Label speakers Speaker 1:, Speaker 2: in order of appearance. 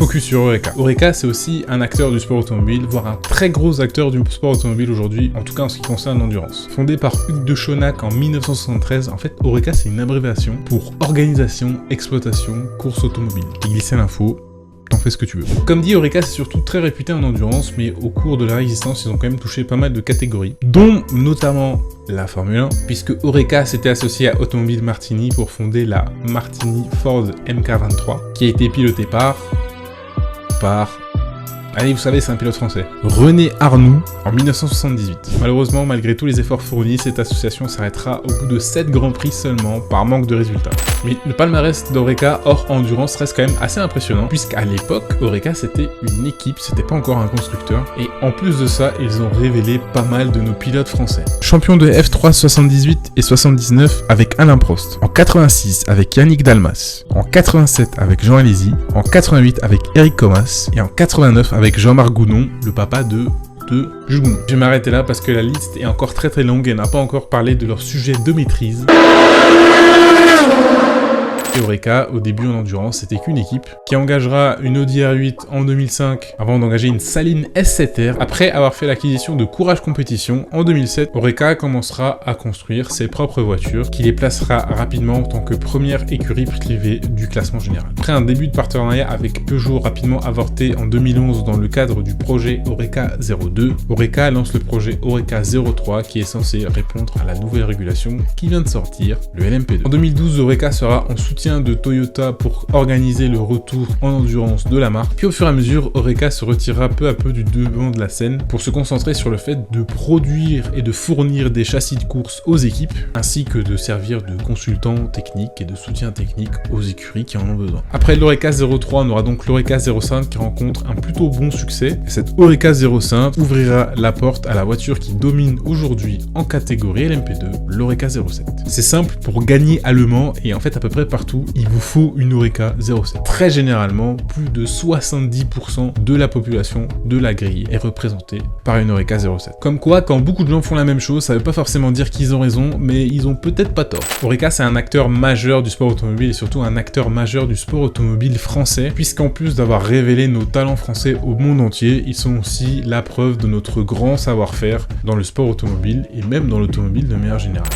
Speaker 1: focus sur Oreca. Oreca, c'est aussi un acteur du sport automobile, voire un très gros acteur du sport automobile aujourd'hui, en tout cas en ce qui concerne l'endurance. Fondé par Hugues de Chaunac en 1973, en fait, Oreca, c'est une abréviation pour Organisation, Exploitation, Course Automobile. J'ai glissé l'info. T'en fais ce que tu veux. Comme dit, Oreca c'est surtout très réputé en endurance, mais au cours de leur existence, ils ont quand même touché pas mal de catégories, dont notamment la Formule 1, puisque Oreca s'était associé à Automobile Martini pour fonder la Martini Ford MK23, qui a été pilotée par... Allez, vous savez, c'est un pilote français. René Arnoux, en 1978. Malheureusement, malgré tous les efforts fournis, cette association s'arrêtera au bout de 7 grands prix seulement, par manque de résultats. Mais le palmarès d'Oreca hors endurance reste quand même assez impressionnant, puisqu'à l'époque, Oreca c'était une équipe, c'était pas encore un constructeur, et en plus de ça, ils ont révélé pas mal de nos pilotes français. Champion de F3 78 et 79 avec Alain Prost, en 86 avec Yannick Dalmas, en 87 avec Jean Alesi, en 88 avec Eric Comas, et en 89 avec Jean-Marc Gounon, le papa de Jules Gounon. Je vais m'arrêter là parce que la liste est encore très longue et n'a pas encore parlé de leur sujet de maîtrise. Oreca, au début en endurance, c'était qu'une équipe qui engagera une Audi R8 en 2005 avant d'engager une Saline S7R. Après avoir fait l'acquisition de Courage Compétition, en 2007, Oreca commencera à construire ses propres voitures qui les placera rapidement en tant que première écurie privée du classement général. Après un début de partenariat avec Peugeot rapidement avorté en 2011 dans le cadre du projet Oreca 02, Oreca lance le projet Oreca 03 qui est censé répondre à la nouvelle régulation qui vient de sortir, le LMP2. En 2012, Oreca sera en soutien de Toyota pour organiser le retour en endurance de la marque. Puis au fur et à mesure, Oreca se retirera peu à peu du devant de la scène pour se concentrer sur le fait de produire et de fournir des châssis de course aux équipes, ainsi que de servir de consultant technique et de soutien technique aux écuries qui en ont besoin. Après l'Oreca 03, on aura donc l'Oreca 05 qui rencontre un plutôt bon succès. Cette Oreca 05 ouvrira la porte à la voiture qui domine aujourd'hui en catégorie LMP2, l'Oreca 07. C'est simple, pour gagner à Le Mans et en fait à peu près partout, il vous faut une Oreca 07. Très généralement, plus de 70% de la population de la grille est représentée par une Oreca 07. Comme quoi, quand beaucoup de gens font la même chose, ça veut pas forcément dire qu'ils ont raison, mais ils ont peut-être pas tort. Oreca, c'est un acteur majeur du sport automobile et surtout un acteur majeur du sport automobile français, puisqu'en plus d'avoir révélé nos talents français au monde entier, ils sont aussi la preuve de notre grand savoir-faire dans le sport automobile et même dans l'automobile de manière générale.